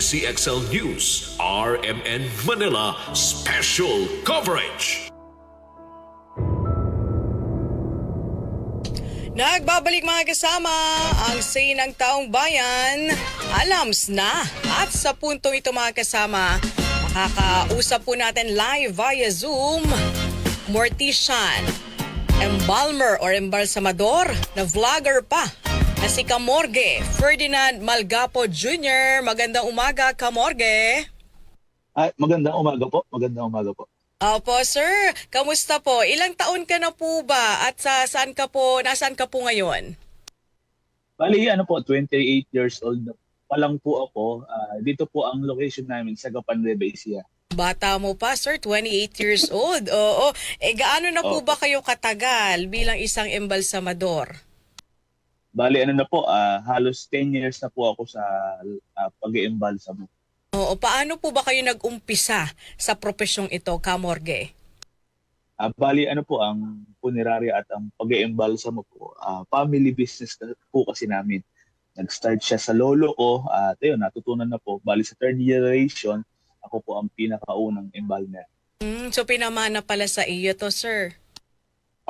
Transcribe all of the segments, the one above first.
PCXL News, RMN Manila Special Coverage. Nagbabalik mga kasama ang say ng taong bayan, alams na. At sa puntong ito mga kasama, makakausap po natin live via Zoom, mortician, embalmer or embalsamador na vlogger pa na si Kamorge Ferdinand Malgapo Jr. Magandang umaga, Kamorge. Ay, magandang umaga po. Magandang umaga po. Opo, sir. Kamusta po? Ilang taon ka na po ba? At nasaan ka po ngayon? Bali, 28 years old na pa lang po ako. Dito po ang location namin sa Gapan, Nueva Ecija. Bata mo pa, sir. 28 years old. Oo. Gaano na po ba kayo katagal bilang isang embalsamador? Bali, halos 10 years na po ako sa pag-iembalsamo. Oo. Paano po ba kayo nag-umpisa sa profesyong ito, Kamorge? Bali, ang punerarya at ang pag-iembalsamo po, family business po kasi namin. Nag-start siya sa lolo ko at ayun, natutunan na po. Bali, sa third generation, ako po ang pinakaunang embalmer. So pinamana pala sa iyo to, sir.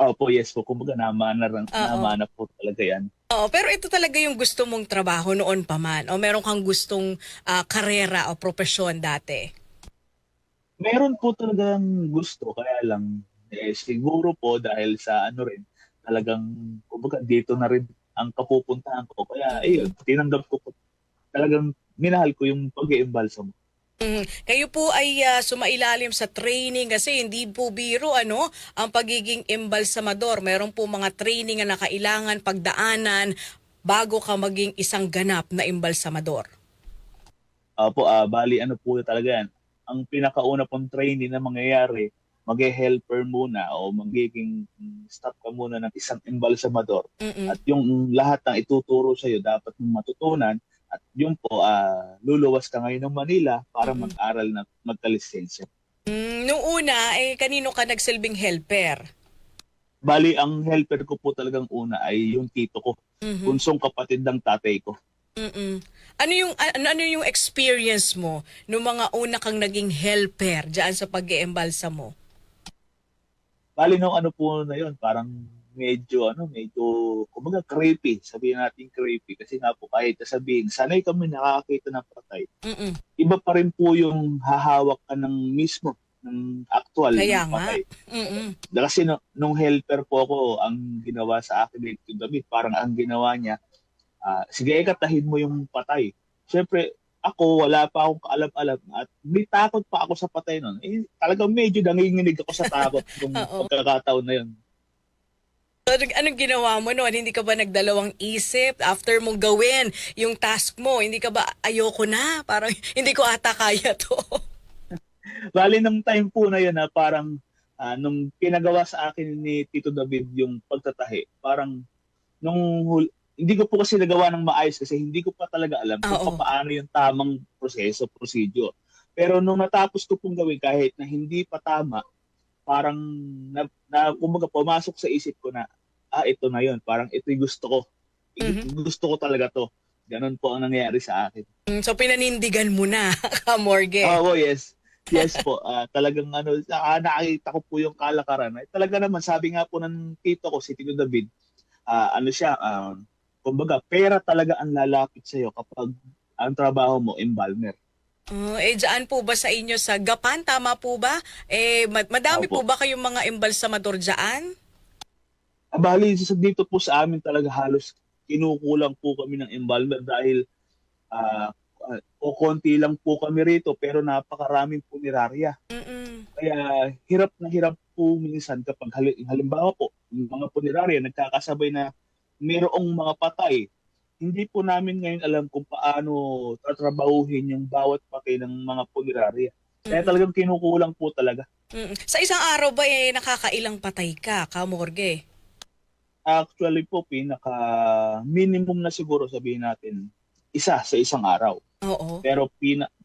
Opo, yes po. Kumbaga namana po talaga yan. Oo, pero ito talaga yung gusto mong trabaho noon pa man o meron kang gustong karera o propesyon dati? Meron po talagang gusto, kaya lang siguro po dahil sa talagang kumbaga dito na rin ang kapupuntahan ko. Kaya ayun, tinanggap ko po. Talagang minahal ko yung pag-iembalsamo. Kayo po ay sumailalim sa training kasi hindi po biro ang pagiging embalsamador. Meron po mga training na kailangan pagdaanan bago ka maging isang ganap na embalsamador. Bali po talaga yan. Ang pinakauna pong training na mangyayari, mag-helper muna o magiging staff ka muna ng isang embalsamador. At yung lahat ng ituturo sa'yo dapat mong matutunan. At yun po, luluwas ka ngayon ng Manila para mag-aral na magka-lisensya. Noong una, kanino ka nagsilbing helper? Bali, ang helper ko po talagang una ay yung tito ko. Bunsong kapatid ng tatay ko. Ano yung experience mo nung mga una kang naging helper diyan sa pag-iembalsa mo? Bali, nung po na yun, parang medyo kumbaga creepy, sabihin natin creepy kasi nga po kahit sabihin sanay kami nakakita ng patay. Iba pa rin po yung hahawak ka ng mismo ng actual Kaya ng patay. nga. Kasi nung helper po ako, ang ginawa sa akin dito David, parang ang ginawa niya, sige ikatahin mo yung patay. Siyempre ako wala pa akong kaalam-alam at may takot pa ako sa patay noon. Talagang medyo nanginginig ako sa takot nung pagkakataon na yun. So, anong ginawa mo noon? Hindi ka ba nagdalawang isip after mong gawin yung task mo? Hindi ka ba ayoko na? Parang hindi ko ata kaya to. Bali nung time po na yun parang nung pinagawa sa akin ni Tito David yung pagtatahi, parang hindi ko po kasi nagawa ng maayos kasi hindi ko pa talaga alam kung paano yung tamang procedure. Pero nung natapos ko pong gawin kahit na hindi pa tama, parang kumbaga pumasok sa isip ko na ito na yun, parang ito'y gusto ko. Gusto ko talaga to. Ganon po ang nangyari sa akin. So pinanindigan mo na, Kamorge. Yes. Yes po. Talagang nakakita ko po yung kalakaran. Talaga naman, sabi nga po ng tito ko, si Tito David, kumbaga, pera talaga ang lalapit sa'yo kapag ang trabaho mo, embalmer. Dyan po ba sa inyo sa Gapan? Tama po ba? Madami po ba kayong mga embalsamador dyan? Bali, dito po sa amin talaga halos kinukulang po kami ng embalmer dahil konti lang po kami rito pero napakaraming punerarya. Kaya hirap na hirap po minsan kapag halimbawa po, yung mga punerarya nagkakasabay na mayroong mga patay. Hindi po namin ngayon alam kung paano tatrabahuhin yung bawat patay ng mga punerarya. Kaya talagang kinukulang po talaga. Sa isang araw ba nakakailang patay ka, Kamorge? Actually po, pinaka-minimum na siguro sabihin natin, isa sa isang araw. Oo. Pero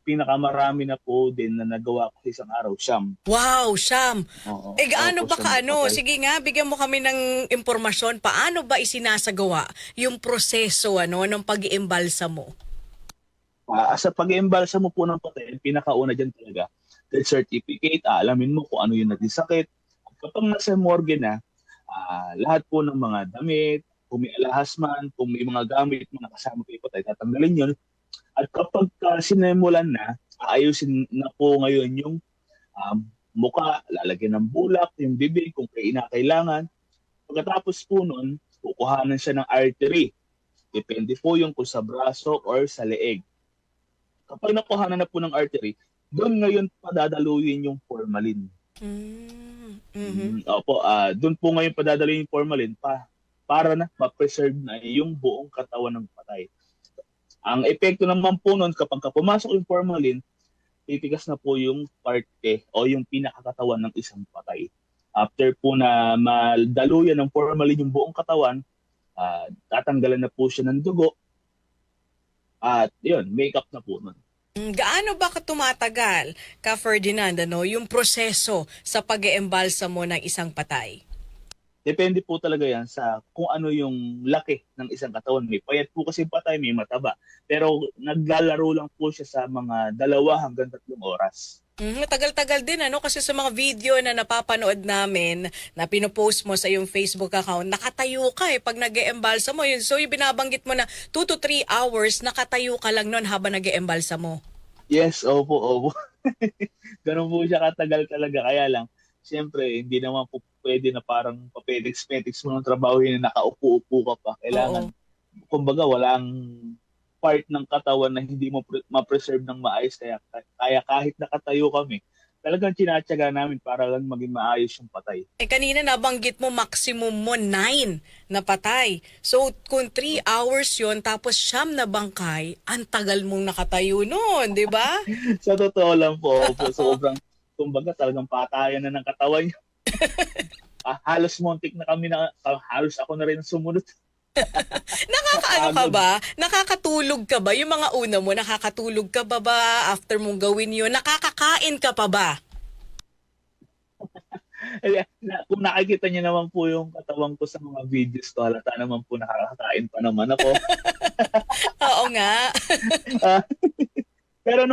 pinakamarami na po din na nagawa ko sa isang araw, siyam. Wow, siyam. Gaano ba Sige nga, bigyan mo kami ng impormasyon. Paano ba isinasagawa yung proseso ng pag-iembalsa mo? Sa pag-iembalsa mo po ng patay, pinakauna dyan talaga, death certificate, alamin mo kung ano yung naging sakit. At kapag nasa morgue na, lahat po ng mga damit, kung may alahas man, kung may mga gamit mo nakasama kay patay, tatanggalin yun. At kapag sinimulan na, aayusin na po ngayon yung muka, lalagyan ng bulak, yung bibig kung kailangan. Pagkatapos po nun, kukuhanan siya ng artery. Depende po yung kung sa braso or sa leeg. Kapag nakuhanan na po ng artery, doon ngayon padadaluyin yung formalin. Opo, doon po ngayon padadaluyin yung formalin para na ma-preserve na yung buong katawan ng patay. Ang epekto naman po noon, kapag pumasok yung formalin, titigas na po yung parte o yung pinakakatawan ng isang patay. After po na madaluyan ng formalin yung buong katawan, tatanggalan na po siya ng dugo. At yun, makeup na po nun. Gaano ba tumatagal, Ka Ferdinand, yung proseso sa pag-eembalsa mo ng isang patay? Depende po talaga yan sa kung ano yung laki ng isang katawan. May payat po kasi patay, may mataba. Pero naglalaro lang po siya sa mga 2 hanggang 3 oras. Tagal-tagal din kasi sa mga video na napapanood namin na pinopost mo sa iyong Facebook account, nakatayo ka pag nag-eembalsa mo. So yung binabanggit mo na 2 to 3 hours, nakatayo ka lang noon habang nag-eembalsa mo. Yes, opo. Ganun po siya katagal talaga. Kaya lang, siyempre, hindi naman po pwede na parang papedex-pedex mo ng trabaho yun na nakaupo-upo ka pa. Kailangan, kumbaga, walang part ng katawan na hindi mo ma-preserve ng maayos. Kaya kahit nakatayo kami, talagang tinatsaga namin para lang maging maayos yung patay. Kanina nabanggit mo maximum mo 9 na patay. So kung 3 hours yon tapos 9 na bangkay, ang tagal mong nakatayo noon, di ba? Sa totoo lang po, sobrang, kumbaga talagang patayan na ng katawan niya. Halos montik na kami halos ako na rin sumunod. Nakakaano ka ba? Nakakatulog ka ba? Yung mga una mo, nakakatulog ka ba after mong gawin yun? Nakakakain ka pa ba? Kung nakikita niyo naman po yung katawan ko sa mga videos ko, halata naman po nakakakain pa naman ako. Oo nga. Pero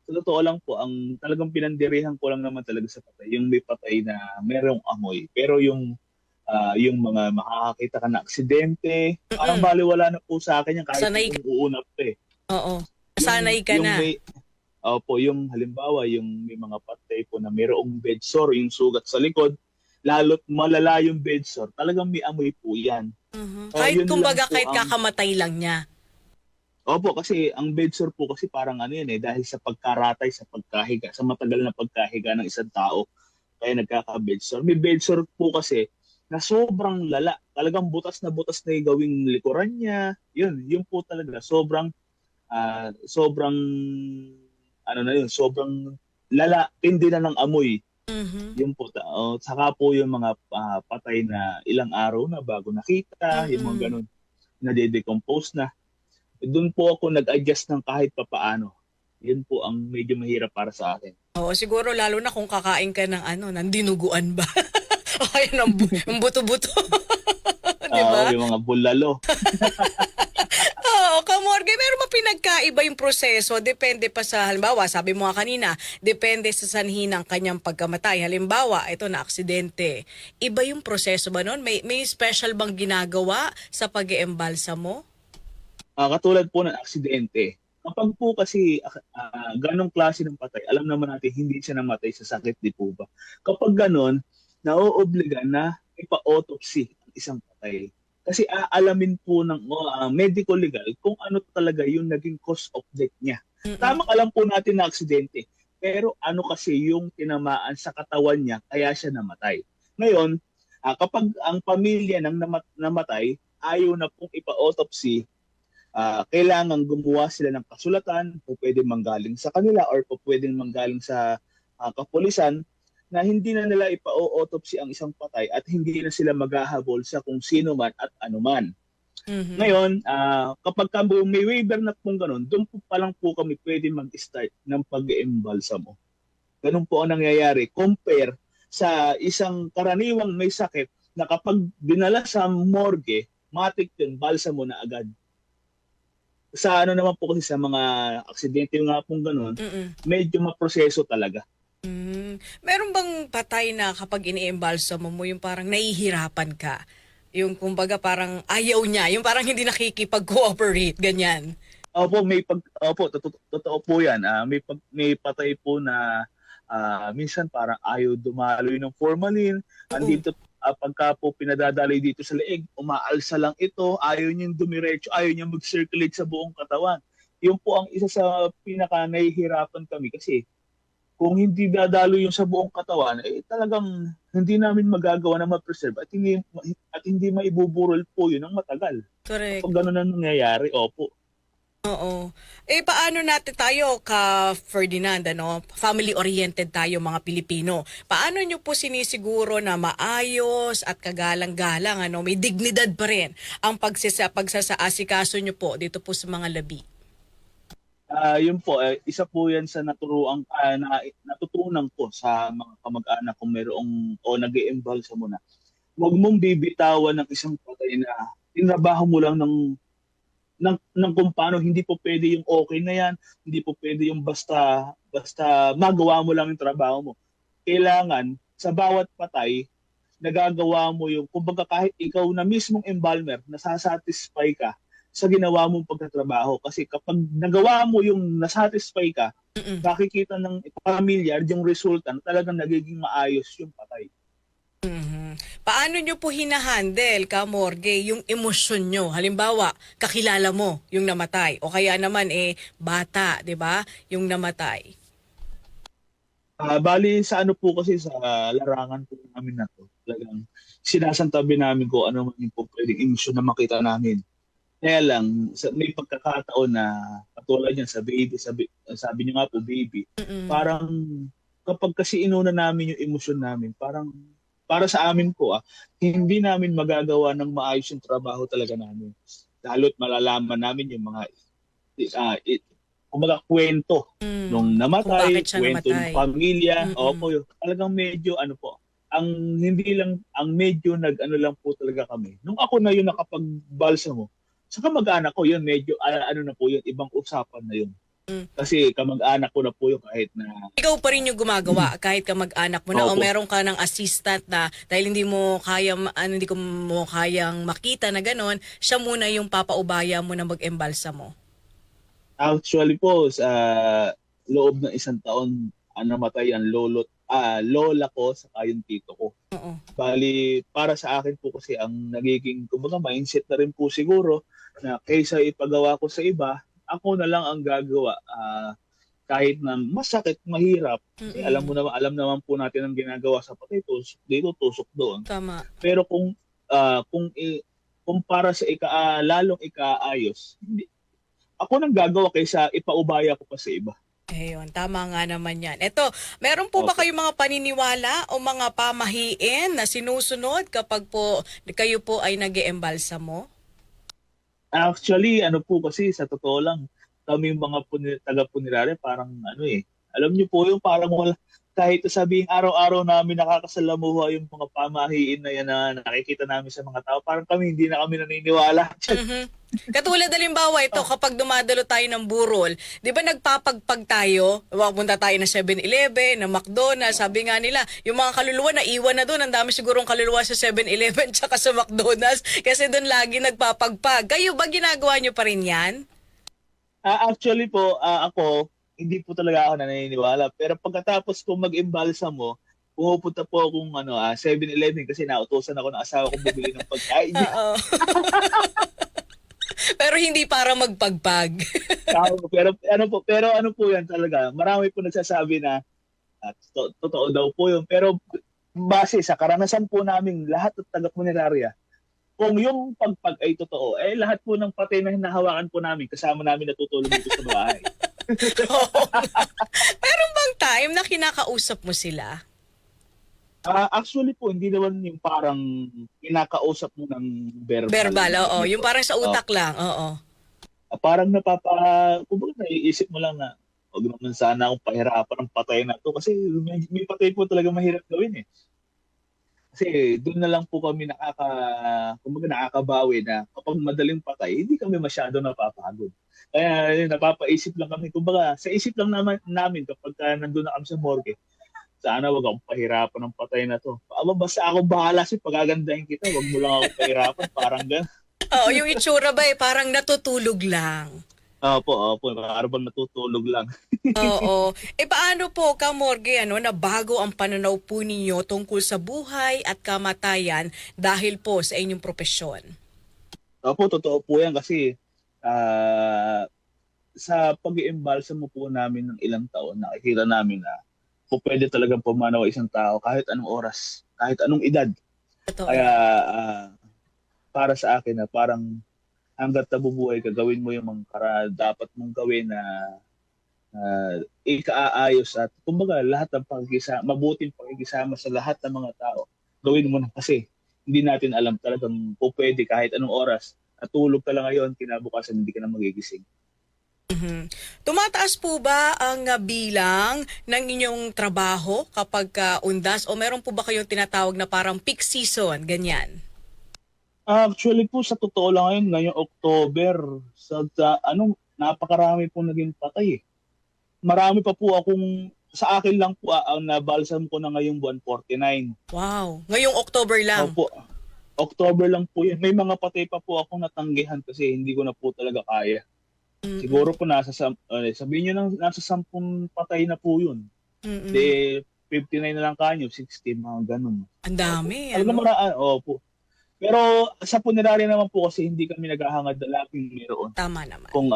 sa totoo lang po, ang talagang pinandirihan ko lang naman talaga sa patay, yung may patay na merong amoy. Pero yung mga makakakita ka na aksidente, parang baliwala na po sa akin yan kahit yung uunap Oo. Sanay ka na. Opo, yung halimbawa, yung may mga patay po na mayroong bedsore, yung sugat sa likod, lalo't malala yung bedsore, talagang may amoy po yan. Kahit kumbaga kahit kakamatay lang niya. Opo, kasi ang bedsore po kasi parang dahil sa pagkaratay, sa pagkahiga, sa matagal na pagkahiga ng isang tao, kaya nagkaka-bedsore. May bedsore po kasi na sobrang lala. Talagang butas na yung gawing likuran niya. Yun po talaga. Sobrang sobrang lala, tindi na ng amoy. Yun po. Saka po yung mga patay na ilang araw na bago nakita, yung mga ganun, na de-decompose na. Doon po ako nag-adjust ng kahit papaano. Yun po ang medyo mahirap para sa akin. Oo, siguro lalo na kung kakain ka ng dinuguan ba? O kaya ng buto-buto. Diba? Yung mga bulalo. Oo, Kamorgue, pero mapinagkaiba yung proseso. Depende pa sa, halimbawa, sabi mo nga kanina, depende sa sanhi ng kanyang pagkamatay. Halimbawa, ito na aksidente. Iba yung proseso ba nun? May special bang ginagawa sa pag-eembalsa mo? Katulad po ng aksidente. Kapag po kasi ganong klase ng patay, alam naman natin hindi siya namatay sa sakit, di po ba? Kapag ganon, nauobliga na ipa-autopsy ang isang patay. Kasi aalamin po ng medical legal kung ano talaga yung naging cause of death niya. Tamang alam po natin na aksidente, pero ano kasi yung tinamaan sa katawan niya kaya siya namatay. Ngayon, kapag ang pamilya ng namatay ayaw na pong ipa-autopsy, kailangan gumawa sila ng kasulatan, po pwede manggaling sa kanila or po pwede manggaling sa kapulisan, na hindi na nila ipa-autopsy ang isang patay at hindi na sila maghahabol sa kung sino man at ano man. Ngayon, kapag may waiver na pong ganun, doon po pa lang po kami pwede mag-start ng pag-eembalsa mo. Ganun po ang nangyayari. Compare sa isang karaniwang may sakit na kapag dinala sa morgue, matik yun, balsa mo na agad. sa ano naman po kasi sa mga aksidente nga pong ganun, Mm. medyo maproseso talaga. Meron bang patay na kapag iniimbalsamo mo yung parang nahihirapan ka? Yung kumbaga parang ayaw niya, yung parang hindi nakikipag-cooperate, ganyan. Totoo po 'yan. May patay po na minsan parang ayaw dumaloy ng formalin. Oo. Andito pagka po pinadadaloy dito sa leeg, umaalsa lang ito, ayaw niyang dumiretso, ayaw niyang mag-circulate sa buong katawan. Yun po ang isa sa pinaka nahihirapan kami kasi kung hindi dadalo yung sa buong katawan, talagang hindi namin magagawa na ma-preserve at hindi maibuburol po yun ng matagal. Correct. Kapag gano'n ang nangyayari, opo. Oo. Paano natin tayo Ferdinand, ano? Family-oriented tayo mga Pilipino. Paano nyo po sinisiguro na maayos at kagalang-galang, ano? May dignidad pa rin ang pagsasaasikaso nyo po dito po sa mga labi? Yun po, isa po yan sa natutunan ko sa mga kamag-anak kung mayroong o nag-i-embalsa mo na. Huwag mong bibitawan ng isang patay na tinrabaho mo lang ng kung paano. Hindi po pwede yung okay na yan, hindi po pwede yung basta magawa mo lang yung trabaho mo. Kailangan sa bawat patay nagagawa mo yung kumbaga kahit ikaw na mismong embalmer nasasatisfy ka sa ginawa mong pagtatrabaho, kasi kapag nagawa mo yung nasatisfy ka, Mm-mm. makikita ng pamilyar yung resulta na talagang nagiging maayos yung patay. Mhm. Paano nyo po hinahandle, Morgue, yung emosyon nyo? Halimbawa, kakilala mo yung namatay o kaya naman bata, 'di ba? Yung namatay. Bali sa ano po kasi sa larangan po namin na to, talagang sinasantabi namin ko ano man yung po pwedeng emosyon na makita namin. Kaya lang, may pagkakataon na katulad yan sa baby, sabi niyo nga po baby, Mm-mm. parang kapag kasi inuna namin yung emosyon namin, parang para sa amin po, hindi namin magagawa ng maayos yung trabaho talaga namin. Lalo't malalaman namin yung mga kumbaga kwento nung Kung namatay, bakit siya kwento ng namatay. pamilya. Mm-mm. Opo, talagang medyo ano po, ang medyo nag-ano lang po talaga kami. Nung ako na yun nakapagbalsa mo, sa kamag-anak ko yun, medyo ano na po yun, ibang usapan na yun. Mm. Kasi kamag-anak ko na po yun kahit na, Ikaw pa rin yung gumagawa kahit kamag-anak mo na o opo, meron ka ng assistant na dahil hindi mo hindi ko mo kayang makita na ganon, siya muna yung papaubaya mo na mag-embalsa mo. actually po, sa loob ng isang taon, namatay ang lola ko sa yung tito ko. Oo. Bali, para sa akin po kasi ang nagiging, kumbaga mindset na rin po siguro na kaysa ipagawa ko sa iba, ako na lang ang gagawa. Kahit na masakit, mahirap. Kasi Mm-mm. alam naman po natin ang ginagawa sa patay, tusok dito, tusok doon. Tama. Pero kung para sa lalong ikaayos, ako nang gagawa kaysa ipaubaya ko pa sa iba. Ayun, tama nga naman yan. Eto, meron po ba Opo. kayong mga paniniwala o mga pamahiin na sinusunod kapag po kayo po ay nag-eembalsa mo? Actually, ano po kasi sa totoo lang, kami mga taga-punerarya parang ano alam niyo po yung parang wala, kahit sabihin araw-araw namin nakakasalamuha yung mga pamahiin na yan na nakikita namin sa mga tao, parang hindi na kami naniniwala. Mhm. Katulad halimbawa ito, kapag dumadalo tayo ng burol, di ba nagpapagpag tayo, pupunta tayo ng 7-Eleven, ng McDonald's, sabi nga nila, yung mga kaluluwa na iwan na doon, ang dami sigurong kaluluwa sa 7-Eleven tsaka sa McDonald's, kasi doon lagi nagpapagpag. Kayo ba ginagawa nyo pa rin yan? Actually po, ako, hindi po talaga ako naniniwala. Pero pagkatapos kong mag-imbalsa mo, pumupunta po akong 7-Eleven kasi nautosan ako ng asawa kong bumili ng pagkain niya. Oo. Pero hindi para magpagpag. Pero ano po yan talaga, marami po nagsasabi na totoo daw po yun. Pero base sa karanasan po namin lahat ng taga-punerarya, kung yung pagpag ay totoo, lahat po ng patay na hinahawakan po namin, kasama namin natutulog dito sa bahay. Oo. Meron bang time na kinakausap mo sila? Actually po, hindi naman yung parang kinakausap mo ng verbal. Verbal, oo. Ano Yung po. parang sa utak lang, oo. Parang kumbaga naiisip mo lang na, huwag naman sana akong pahirapan ng patay na to kasi may patay po talaga mahirap gawin eh. Kasi doon na lang po kami kumbaga nakakabawi na kapag madaling patay, hindi kami masyado napapagod. Kaya napapaisip lang kami, kumbaga sa isip lang namin kapag nandun na kami sa morgue, sana wag akong pahirapan ng patay na to. Basta ako bahala si pagagandahin kita, wag mo lang ako pahirapan, parang gano'n. Oo, yung itsura ba parang natutulog lang. Opo, parang bang natutulog lang. Oo. Paano po, Kamorge, nabago ang pananaw po ninyo tungkol sa buhay at kamatayan dahil po sa inyong propesyon? Opo, totoo po yan kasi sa pag-iimbalsa mo po namin ng ilang taon, nakikita namin na po pwede talagang pumanaw isang tao kahit anong oras, kahit anong edad. Totoo. Kaya para sa akin na parang hanggat nabubuhay ka, gawin mo yung mga dapat mong gawin na ikaayos at kumbaga lahat ng mabuting pakikisama sa lahat ng mga tao. Gawin mo na kasi hindi natin alam talagang po pwede kahit anong oras. Natulog ka lang ngayon, kinabukasan hindi ka na magigising. Tumataas po ba ang bilang ng inyong trabaho kapag undas o meron po ba kayong tinatawag na parang peak season, ganyan? Actually po, sa totoo lang ngayong October, napakarami po naging patay eh. Marami pa po sa akin lang po, nabalsam ko na ngayong buwan, 49. Wow, ngayong October lang? Opo, October lang po yun. May mga patay pa po akong natanggihan kasi hindi ko na po talaga kaya. Mm-mm. Siguro po sabihin nyo nasa 10 patay na po yun. Mm-mm. 59 na lang kanyo, 60, mga ganun. Ang dami, Opo. Pero sa punerarya naman po kasi hindi kami naghahangad na laging mayroon. Tama naman. Kung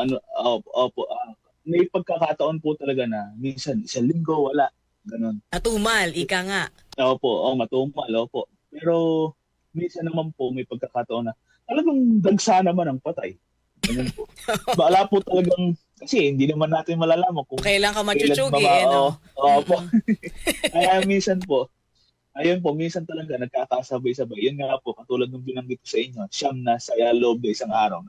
may pagkakataon po talaga na minsan isang linggo wala, ganun. Natumal, ika nga. Opo, matumal, opo. Pero minsan naman po may pagkakataon na talagang dagsa naman ang patay. Ganun po. Wala po talagang, kasi hindi naman natin malalaman kung Kailan ka machuchugi, Opo. Kaya minsan po, ayun po, minsan talaga nagkakasabay-sabay. Yun nga po, katulad ng binanggit ko sa inyo, siyam na sa loob ng isang araw.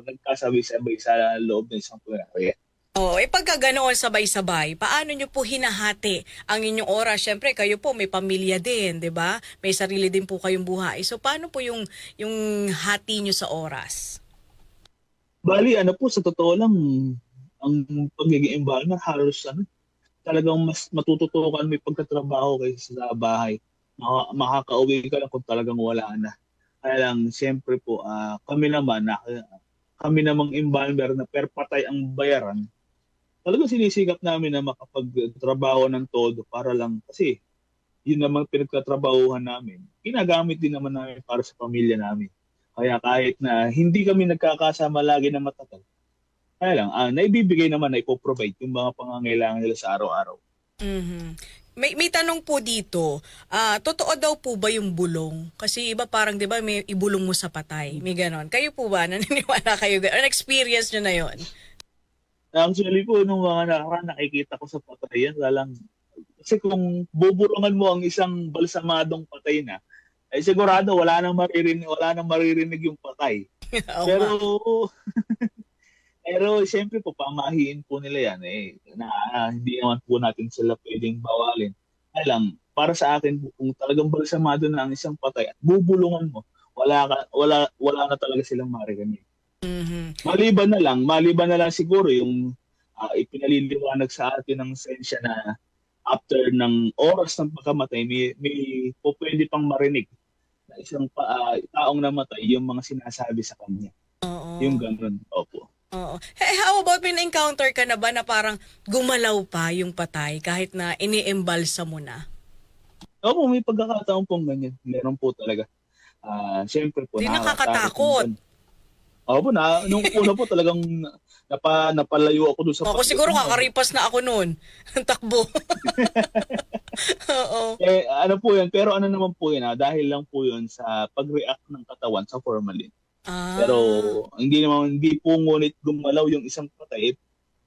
Nagkasabay-sabay sa loob ng isang punerarya. Pagka ganoon sabay-sabay, paano nyo po hinahati ang inyong oras? Siyempre, kayo po may pamilya din, di ba? May sarili din po kayong buhay. So, paano po yung hati nyo sa oras? Bali, po, sa totoo lang, ang pagiging environment, halos talagang mas matututukan may pagkatrabaho kaysa sa bahay. Makakauwi ka lang kung talagang wala na. Kaya lang, siyempre po, kami namang environment na per patay ang bayaran, talagang sinisikap namin na makapagtrabaho ng todo para lang, kasi yun naman pinagtatrabahuhan namin. Ginagamit din naman namin para sa pamilya namin. Kaya kahit na hindi kami nagkakasama lagi na matagal, kaya lang, naibibigay naman na ipoprovide yung mga pangangailangan nila sa araw-araw. Mm-hmm. May tanong po dito, totoo daw po ba yung bulong? Kasi iba parang, di ba, may ibulong mo sa patay. May ganon. Kayo po ba? Naniniwala kayo? Experience nyo na yon? Actually po, nung mga nakaraan nakikita ko sa patay yan, kasi kung bubulungan mo ang isang balsamadong patay na, ay sigurado wala nang maririnig yung patay. Pero siyempre po, pamahiin po nila yan na hindi naman po natin sila pwedeng bawalin. Kaya lang, para sa akin, kung talagang balsamado na ang isang patay at bubulungan mo, wala na talaga silang maririnig. Mm-hmm. Maliban na lang siguro yung ipinaliliwanag sa atin ng sensya na after ng oras ng pagkamatay, may po pwede pang marinig na isang taong namatay yung mga sinasabi sa kanya. Oo. Yung ganun, opo. Oo. How about encounter ka na ba na parang gumalaw pa yung patay kahit na ini-embalsa mo na? Opo, may pagkakataon pong ganyan. Meron po talaga. Siyempre po, di nakakatakot. Opo, nung una po talagang napalayo ako doon sa... Ako siguro kakaripas na ako noon. Takbo. Oo. Po yan, pero naman po yan, dahil lang po yun sa pag-react ng katawan sa formalin. Pero hindi po ngunit gumalaw yung isang patay.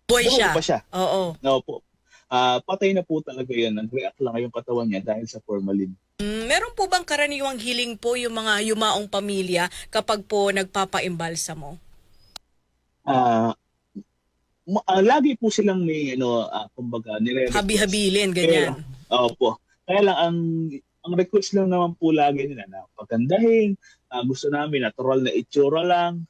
Buhay pa siya. Oo. Opo. Patay na po talaga yan. Nag-react lang yung katawan niya dahil sa formalin. Meron po bang karaniwang hiling po yung mga yumaong pamilya kapag po nagpapaimbalsa mo? Lagi po silang may kumbaga nire-request. Habi-habilin, ganyan. Opo. Kaya lang ang request lang naman po lagi nila na pagandahin, gusto namin natural na itsura lang,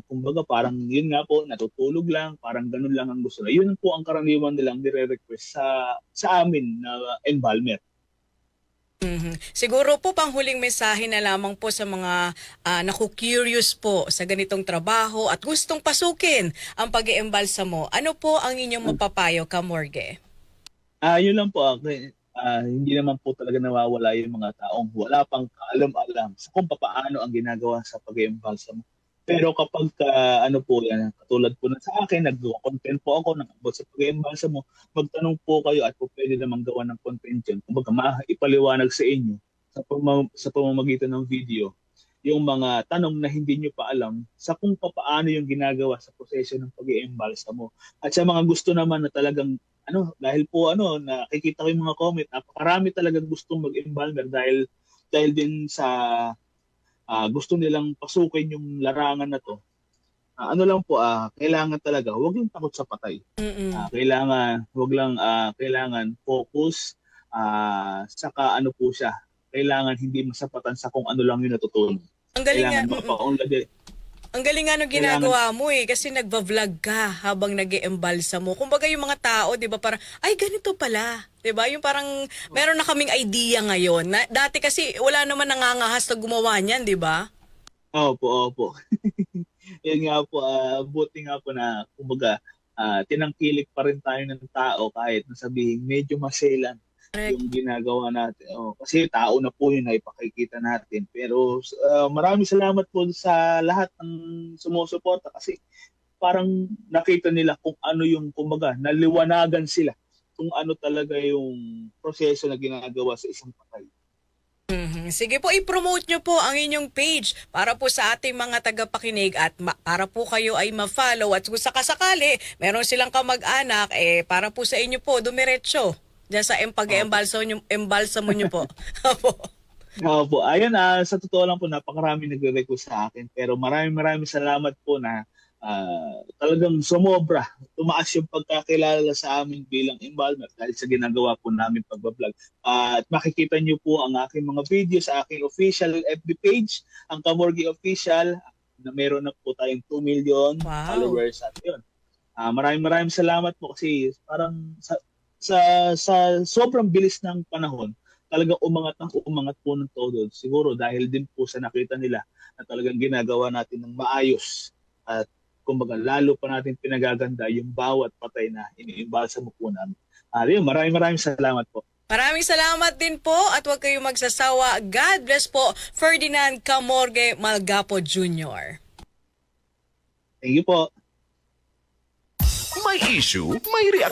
kumbaga parang yun nga po, natutulog lang, parang ganun lang ang gusto na. Yun po ang karaniwan nilang nire-request sa amin na embalmer. Mhm. Siguro po panghuling mensahe na lamang po sa mga naku-curious po sa ganitong trabaho at gustong pasukin ang pag-iembalsamo. Ano po ang inyong mapapayo, Kamorge? Yun lang po, hindi naman po talaga nawawala yung mga taong wala pang kaalam-alam sa kung paano ang ginagawa sa pag-iembalsamo. Pero kapag ano po yan, katulad po na sa akin, nag-content po ako ng about sa pag-iembalsamo, magtanong po kayo at po pwede naman gawa ng content yun. Kumbaga maipaliwanag sa inyo sa pamamagitan ng video yung mga tanong na hindi nyo pa alam sa kung paano yung ginagawa sa proseso ng pag-iembalsamo. At sa mga gusto naman na talagang dahil po nakikita ko yung mga comment, napakarami talagang gustong mag-embalmer dahil din sa gusto nilang pasukin yung larangan na to. Ano lang po, kailangan talaga, huwag lang takot sa patay. Kailangan focus, saka ano po siya, kailangan hindi masapatan sa kung ano lang yung natutunan. Ang galing nga. Kailangan mapaunlad. Ang galing nga nung ginagawa mo kasi nagba-vlog ka habang nag-iembalsamo. Kumbaga yung mga tao, 'di ba, parang ay ganito pala, 'di ba? Yung parang meron na kaming idea ngayon. Dati kasi wala naman nangangahas na gumawa niyan, 'di ba? Opo. Yan nga po, buti nga po na kumbaga tinangkilik pa rin tayo ng tao kahit nasabihin medyo maselan yung ginagawa natin. Kasi tao na po yun na ipakikita natin. Pero maraming salamat po sa lahat ng sumusuporta kasi parang nakita nila kung ano yung, kumbaga, naliwanagan sila kung ano talaga yung proseso na ginagawa sa isang patay. Mhm. Sige po, i-promote nyo po ang inyong page para po sa ating mga tagapakinig at para po kayo ay ma-follow at kung sakasakali, meron silang kamag-anak, para po sa inyo po, dumiretso dyan sa pag-embalsamo nyo po. Opo. Ayun, sa totoo lang po, napakarami nagre-request sa akin. Pero maraming salamat po na talagang sumobra. Tumaas yung pagkakilala sa amin bilang embalmer dahil sa ginagawa po namin pagbablog. At makikita nyo po ang aking mga video sa aking official FB page, ang Kamorge Official, na meron na po tayong 2 million followers. At yun. Maraming salamat po kasi parang sa sobrang bilis ng panahon, talagang umangat po ng todo. Siguro dahil din po sa nakita nila na talagang ginagawa natin ng maayos at kumbaga lalo pa natin pinagaganda yung bawat patay na iniimbalsa mo po namin. Maraming salamat po. Maraming salamat din po at huwag kayong magsasawa. God bless po, Ferdinand Kamorge Malgapo Jr. Thank you po. May issue, may reaction.